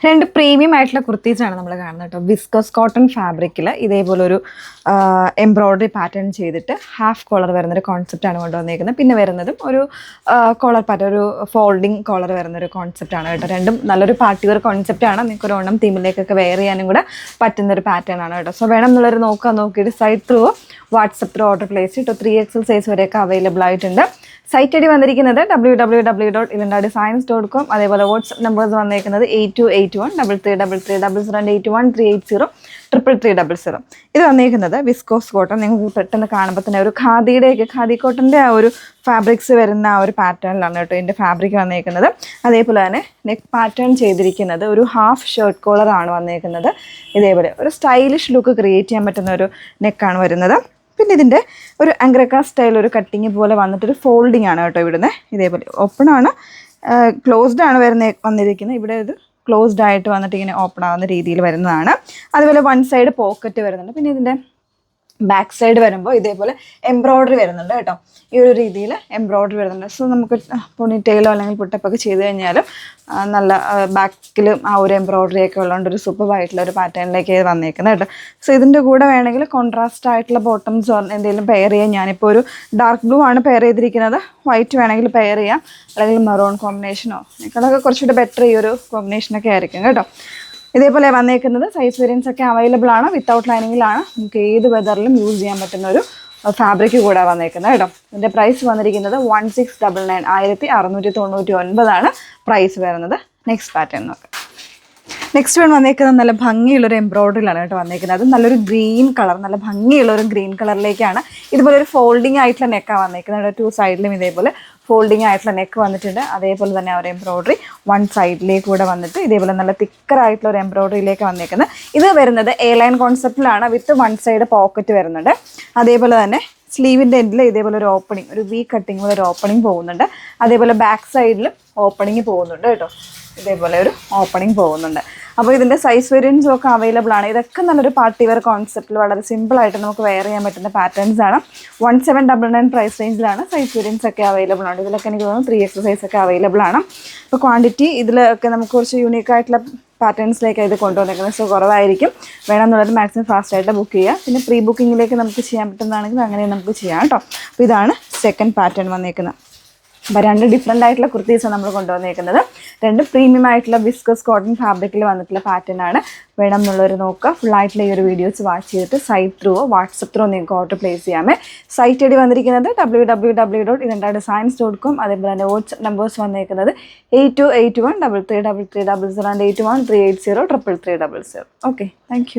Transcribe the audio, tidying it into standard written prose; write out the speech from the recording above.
രണ്ട് പ്രീമിയം ആയിട്ടുള്ള കുർത്തീസാണ് നമ്മൾ കാണുന്നത് കേട്ടോ. വിസ്കോസ് കോട്ടൺ ഫാബ്രിക്കിൽ ഇതേപോലൊരു എംബ്രോയ്ഡറി പാറ്റേൺ ചെയ്തിട്ട് ഹാഫ് കോളർ വരുന്നൊരു കോൺസെപ്റ്റാണ് കൊണ്ടുവന്നേക്കുന്നത്. പിന്നെ വരുന്നതും ഒരു കോളർ പാറ്റേൺ, ഒരു ഫോൾഡിങ് കോളർ വരുന്നൊരു കോൺസെപ്റ്റാണ് കേട്ടോ. രണ്ടും നല്ലൊരു പാർട്ടി വെയർ കോൺസെപ്റ്റാണ്. നിങ്ങൾക്ക് ഒരു ഓണം തീമിലേക്കൊക്കെ വെയർ ചെയ്യാനും കൂടെ പറ്റുന്നൊരു പാറ്റേൺ ആണ് കേട്ടോ. സോ വേണം എന്നുള്ളൊരു നോക്കിയിട്ട് site through WhatsApp through order place ചെയ്തിട്ട് 3XL സൈസ് വരെയൊക്കെ അവൈലബിൾ ആയിട്ടുണ്ട്. സൈറ്റ് ഐഡി വന്നിരിക്കുന്നത് www.ilandadesigns.com. അതേപോലെ വാട്സ്ആപ്പ് നമ്പേഴ്സ് വന്നിരിക്കുന്നത് 828133003880. ഇത് വന്നിരിക്കുന്നത് വിസ്കോസ് കോട്ടൺ. നിങ്ങൾക്ക് പെട്ടെന്ന് കാണുമ്പോൾ തന്നെ ഒരു ഖാദി കോട്ടൻ്റെ ആ ഒരു ഫാബ്രിക്സ് വരുന്ന ആ ഒരു പാറ്റേണിലാണ് കേട്ടോ ഇതിൻ്റെ ഫാബ്രിക് വന്നിരിക്കുന്നത്. അതേപോലെ തന്നെ നെക്ക് പാറ്റേൺ ചെയ്തിരിക്കുന്നത് ഒരു ഹാഫ് ഷർട്ട് കോളറാണ് വന്നിരിക്കുന്നത്. ഇതേപോലെ ഒരു സ്റ്റൈലിഷ് ലുക്ക് ക്രിയേറ്റ് ചെയ്യാൻ പറ്റുന്ന ഒരു നെക്കാണ് വരുന്നത്. പിന്നെ ഇതിൻ്റെ ഒരു അംഗ്രക്ക സ്റ്റൈൽ ഒരു കട്ടിങ് പോലെ വന്നിട്ടൊരു ഫോൾഡിങ് ആണ് കേട്ടോ ഇവിടുന്ന്. ഇതേപോലെ ഓപ്പൺ ആണ്, ക്ലോസ്ഡ് ആണ് വന്നിരിക്കുന്നത്. ഇവിടെ ഇത് ക്ലോസ്ഡ് ആയിട്ട് വന്നിട്ട് ഇങ്ങനെ ഓപ്പൺ ആവുന്ന രീതിയിൽ വരുന്നതാണ്. അതുപോലെ വൺ സൈഡ് പോക്കറ്റ് വരുന്നുണ്ട്. പിന്നെ ഇതിൻ്റെ ബാക്ക് സൈഡ് വരുമ്പോൾ ഇതേപോലെ എംബ്രോയ്ഡറി വരുന്നുണ്ട് കേട്ടോ. ഈ ഒരു രീതിയിൽ എംബ്രോയ്ഡറി വരുന്നുണ്ട്. സോ നമുക്ക് പൊണിറ്റെയിലോ അല്ലെങ്കിൽ പുട്ടപ്പൊക്കെ ചെയ്ത് കഴിഞ്ഞാൽ നല്ല ബാക്കിൽ ആ ഒരു എംബ്രോയ്ഡറി ഒക്കെ ഉള്ളതുകൊണ്ട് ഒരു സൂപ്പറായിട്ടുള്ള ഒരു പാറ്റേണിലേക്ക് വന്നേക്കുന്നത് കേട്ടോ. സോ ഇതിൻ്റെ കൂടെ വേണമെങ്കിൽ കോൺട്രാസ്റ്റ് ആയിട്ടുള്ള ബോട്ടംസോ എന്തെങ്കിലും പെയർ ചെയ്യാം. ഞാനിപ്പോൾ ഒരു ഡാർക്ക് ബ്ലൂ ആണ് പെയർ ചെയ്തിരിക്കുന്നത്. വൈറ്റ് വേണമെങ്കിൽ പെയർ ചെയ്യാം, അല്ലെങ്കിൽ മെറൂൺ കോമ്പിനേഷനോ നിങ്ങളൊക്കെ കുറച്ചുകൂടെ ബെറ്റർ ഈ ഒരു കോമ്പിനേഷനൊക്കെ ആയിരിക്കും കേട്ടോ. ഇതേപോലെ വന്നേക്കുന്നത് സൈസ് വേരിയൻസ് ഒക്കെ അവൈലബിൾ ആണ്. വിത്തൗട്ട് ലൈനിങ്ങിലാണ്. നമുക്ക് ഏത് വെതറിലും യൂസ് ചെയ്യാൻ പറ്റുന്ന ഒരു ഫാബ്രിക് കൂടെ വന്നേക്കുന്നത് കേട്ടോ. ഇതിൻ്റെ പ്രൈസ് വന്നിരിക്കുന്നത് 1699 1699 പ്രൈസ് വരുന്നത്. നെക്സ്റ്റ് പാറ്റേൺ നോക്കാം. നെക്സ്റ്റ് വൺ വന്നേക്കുന്നത് നല്ല ഭംഗിയുള്ളൊരു എംബ്രോയ്ഡറിയിലാണ് കേട്ടോ വന്നേക്കുന്നത്. അത് നല്ലൊരു ഗ്രീൻ കളർ, നല്ല ഭംഗിയുള്ളൊരു ഗ്രീൻ കളറിലേക്കാണ്. ഇതുപോലെ ഒരു ഫോൾഡിങ് ആയിട്ടുള്ള നെക്കാണ് വന്നേക്കുന്നത്. 2 സൈഡിലും ഇതേപോലെ ഫോൾഡിങ് ആയിട്ടുള്ള നെക്ക് വന്നിട്ടുണ്ട്. അതേപോലെ തന്നെ ആ ഒരു എംബ്രോയ്ഡറി വൺ സൈഡിലേക്ക് കൂടെ വന്നിട്ട് ഇതേപോലെ നല്ല തിക്കറായിട്ടുള്ള ഒരു എംബ്രോയ്ഡറിയിലേക്ക് വന്നേക്കുന്നത്. ഇത് വരുന്നത് എ ലൈൻ കോൺസെപ്റ്റിലാണ്. വിത്ത് വൺ സൈഡ് പോക്കറ്റ് വരുന്നുണ്ട്. അതേപോലെ തന്നെ സ്ലീവിൻ്റെ എൻഡിൽ ഇതേപോലെ ഒരു ഓപ്പണിങ്, ഒരു വി കട്ടിങ് പോലെ ഒരു ഓപ്പണിങ് പോകുന്നുണ്ട്. അതേപോലെ ബാക്ക് സൈഡിലും ഓപ്പണിങ് പോകുന്നുണ്ട് കേട്ടോ. ഇതേപോലെ ഒരു ഓപ്പണിങ് പോകുന്നുണ്ട്. അപ്പോൾ ഇതിൻ്റെ സൈസ് വേരിയൻസും ഒക്കെ അവൈലബിൾ ആണ്. ഇതൊക്കെ നല്ലൊരു പാർട്ടി വെയർ കോൺസെപ്റ്റിൽ വളരെ സിമ്പിളായിട്ട് നമുക്ക് വെയർ ചെയ്യാൻ പറ്റുന്ന പാറ്റേൺസ് ആണ്. 1799 പ്രൈസ് റേഞ്ചിലാണ്. സൈസ് വേരിയൻസ് ഒക്കെ അവൈലബിൾ ആണ്. ഇതിലൊക്കെ എനിക്ക് തോന്നുന്നു 3XL സൈസ് ഒക്കെ അവൈലബിൾ ആണ്. അപ്പോൾ ക്വാണ്ടിറ്റി ഇതിലൊക്കെ നമുക്ക് കുറച്ച് യൂണീക്ക് ആയിട്ടുള്ള പാറ്റേൺസിലേക്ക് ഇത് കൊണ്ടുവന്നേക്കുന്നത്. സോ കുറവായിരിക്കും. വേണമെന്നുള്ളത് മാക്സിമം ഫാസ്റ്റായിട്ട് ബുക്ക് ചെയ്യുക. പിന്നെ പ്രീ ബുക്കിങ്ങിലേക്ക് നമുക്ക് ചെയ്യാൻ പറ്റുന്നതാണെങ്കിൽ അങ്ങനെ നമുക്ക് ചെയ്യാം കേട്ടോ. അപ്പോൾ ഇതാണ് സെക്കൻഡ് പാറ്റേൺ വന്നേക്കുന്നത്. അപ്പോൾ 2 ഡിഫറെൻ്റ് ആയിട്ടുള്ള കുർത്തീസാണ് നമ്മൾ കൊണ്ടുവന്നേക്കുന്നത്. 2 പ്രീമിയം ആയിട്ടുള്ള വിസ്കസ് കോട്ടൺ ഫാബ്രിക്കിൽ വന്നിട്ടുള്ള പാറ്റേൺ ആണ്. വേണം എന്നുള്ളൊരു നോക്കുക. ഫുള്ളായിട്ടുള്ള ഈ ഒരു വീഡിയോസ് വാച്ച് ചെയ്തിട്ട് സൈറ്റ് ത്രൂ വാട്സപ്പ് ത്രൂ നിങ്ങൾക്ക് ഓർഡർ പ്ലേസ് ചെയ്യാമേ. സൈറ്റ് ഐഡി വന്നിരിക്കുന്നത് www.ilandadesigns.com. അതേപോലെ തന്നെ വാട്സപ്പ് നമ്പേഴ്സ് വന്നിരിക്കുന്നത് 8281333300 and 813803803300. Okay, thank you.